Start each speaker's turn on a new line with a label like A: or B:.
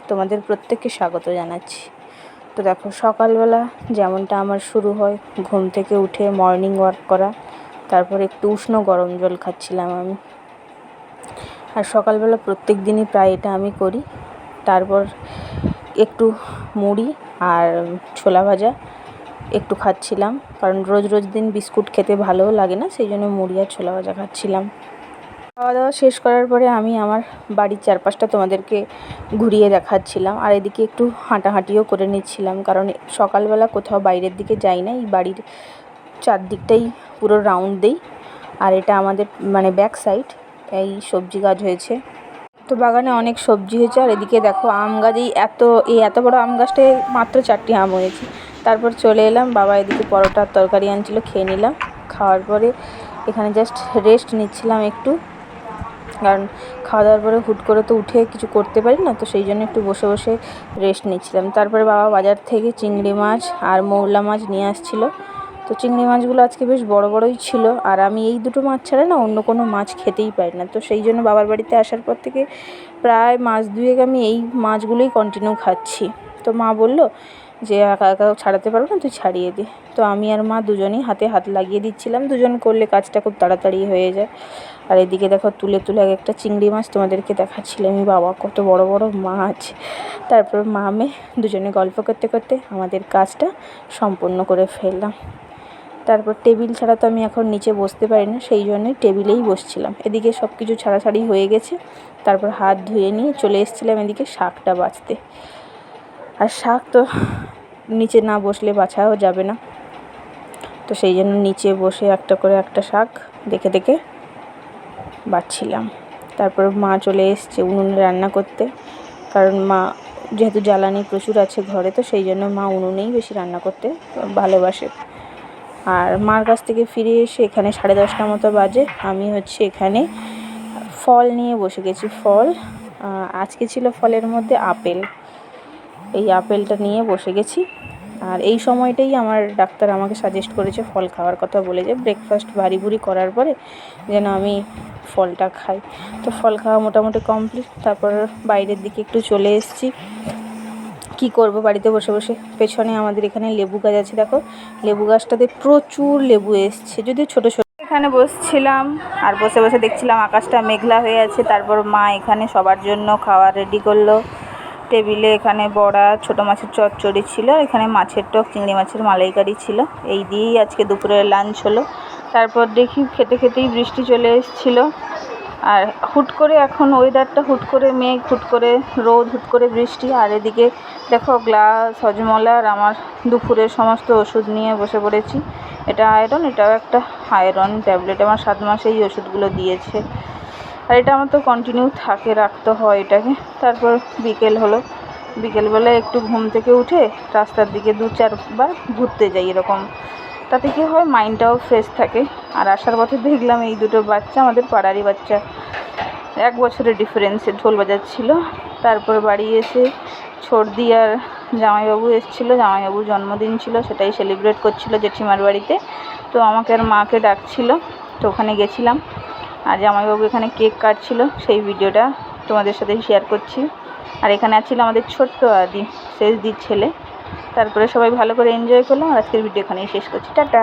A: তোমাদের প্রত্যেককে স্বাগত জানাচ্ছি। তো দেখো, সকালবেলা যেমনটা আমার শুরু হয়, ঘুম থেকে উঠে মর্নিং ওয়াক করা, তারপর একটু উষ্ণ গরম জল খাচ্ছিলাম আমি। আর সকালবেলা প্রত্যেক দিনই প্রায় এটা আমি করি। তারপর একটু মুড়ি আর ছোলা ভাজা একটু খাচ্ছিলাম, কারণ রোজ রোজ দিন বিস্কুট খেতে ভালোও লাগে না, সেই জন্য মুড়ি আর ছোলা ভাজা খাচ্ছিলাম। খাওয়া দাওয়া শেষ করার পরে আমি আমার বাড়ির চারপাশটা তোমাদেরকে ঘুরিয়ে দেখাচ্ছিলাম, আর এদিকে একটু হাঁটাহাঁটিও করে নিচ্ছিলাম, কারণ সকালবেলা কোথাও বাইরের দিকে যাই না, এই বাড়ির চারদিকটাই পুরো রাউন্ড দিই। আর এটা আমাদের ব্যাক সাইড, এই সবজি গাছ হয়েছে, তো বাগানে অনেক সবজি হয়েছে। আর এদিকে দেখো আম গাছ, এই এত বড় আম গাছটায় মাত্র 4টি আম হয়েছে। তারপর চলে এলাম, বাবা এদিকে পরোটার তরকারি আনছিল, খেয়ে নিলাম। খাওয়ার পরে এখানে জাস্ট রেস্ট নিচ্ছিলাম একটু, কারণ খাওয়া দাওয়ার পরে হুট করে তো উঠে কিছু করতে পারি না, তো সেই জন্য একটু বসে বসে রেস্ট নিচ্ছিলাম। তারপরে বাবা বাজার থেকে চিংড়ি মাছ আর মৌলা মাছ নিয়ে আসছিলো। তো চিংড়ি মাছগুলো আজকে বেশ বড় বড়ই ছিল, আর আমি এই দুটো মাছ ছাড়া না অন্য কোনো মাছ খেতেই পারি না, তো সেই জন্য বাবার বাড়িতে আসার পর থেকে প্রায় মাস দুয়েক আমি এই মাছগুলোই কন্টিনিউ খাচ্ছি। তো মা বলল যে একা একা ছাড়াতে পারবো না, তুই ছাড়িয়ে দে। তো আমি আর মা দুজনেই হাতে হাত লাগিয়ে দিচ্ছিলাম, দুজন করলে কাজটা খুব তাড়াতাড়ি হয়ে যায়। আর এদিকে দেখো তুলে তুলে এক একটা চিংড়ি মাছ তোমাদেরকে দেখাচ্ছিলাম, বাবা কত বড় বড় মাছ। তারপর মা আমি দুজনে গল্প করতে করতে আমাদের কাজটা সম্পূর্ণ করে ফেললাম। তারপর টেবিল ছাড়া তো আমি এখন নিচে বসতে পারি না, সেই জন্যই টেবিলেই বসছিলাম। এদিকে সব কিছু ছাড়াছাড়ি হয়ে গেছে, তারপর হাত ধুয়ে নিয়ে চলে এসেছিলাম এদিকে শাকটা বাছতে। আর শাক তো নিচে না বসলে বাছাও যাবে না, তো সেই জন্য নিচে বসে একটা করে একটা শাক দেখে দেখে বাছছিলাম। তারপর মা চলে এসছে উনুনে রান্না করতে, কারণ মা যেহেতু জ্বালানি প্রচুর আছে ঘরে, তো সেই জন্য মা উনুনেই বেশি রান্না করতে ভালোবাসে। আর মার কাছ থেকে ফিরে এসে এখানে 10:30 মতো বাজে, আমি এখানে ফল নিয়ে বসে গেছি। ফল আজকে ছিল ফলের মধ্যে আপেল, এই আপেলটা নিয়ে বসে গেছি। আর এই সময়টাই আমার ডাক্তার আমাকে সাজেস্ট করেছে ফল খাওয়ার কথা, বলে যে ব্রেকফাস্ট ভারী ভুরি করার পরে যেন আমি ফলটা খাই। তো ফল খাওয়া মোটামুটি কমপ্লিট। তারপর বাইরের দিকে একটু চলে এসেছি, কী করব বাড়িতে বসে বসে। পেছনে আমাদের এখানে লেবু গাছ আছে, দেখো লেবু গাছটাতে প্রচুর লেবু এসছে, যদিও ছোটো ছোটো। এখানে বসছিলাম আর বসে বসে দেখছিলাম আকাশটা মেঘলা হয়ে আছে। তারপর মা এখানে সবার জন্য খাবার রেডি করলো। টেবিলে এখানে বড়া, ছোটো মাছের চচ্চড়ি ছিল, এখানে মাছের টক, চিংড়ি মাছের মালাইকারি ছিল। এই দিয়েই আজকে দুপুরের লাঞ্চ হলো। তারপর দেখি খেতে খেতেই বৃষ্টি চলে এসেছিলো। আর হুট করে এখন ওয়েদারটা হুট করে মেঘ, হুট করে রোদ, হুট করে বৃষ্টি। আর এদিকে দেখো গ্লাস, হজমলার আমার দুপুরের সমস্ত ওষুধ নিয়ে বসে পড়েছি। এটা আয়রন, এটাও একটা আয়রন ট্যাবলেট, আমার 7 মাসে এই ওষুধগুলো দিয়েছে। আর এটা আমার তো কন্টিনিউ রাখতে হয় এটাকে। তারপর বিকেল হলো, বিকেলবেলায় একটু ঘুম থেকে উঠে রাস্তার দিকে 2-4 বার ঘুরতে যাই, এরকম তাতে কী হয় মাইন্ডটাও ফ্রেশ থাকে। আর আসার পথে দেখলাম এই দুটো বাচ্চা, আমাদের পাড়ারই বাচ্চা, 1 বছরের ডিফারেন্সে ঢোল বাজাচ্ছিল। তারপর বাড়ি এসে সর্দি আর জামাইবাবু এসেছিলো, জামাইবাবুর জন্মদিন ছিল, সেটাই সেলিব্রেট করছিল জেঠিমার বাড়িতে। তো আমাকে আর মাকে ডাকছিল, তো ওখানে গেছিলাম। আর জামাইবাবু এখানে কেক কাটছিল, সেই ভিডিওটা তোমাদের সাথে শেয়ার করছি। আর এখানে ছিল আমাদের ছোট্ট আদি, শেষ দির ছেলে। তারপরে সবাই ভালো করে এনজয় করলাম। আর আজকের ভিডিও এখানেই শেষ করছি, টাটা।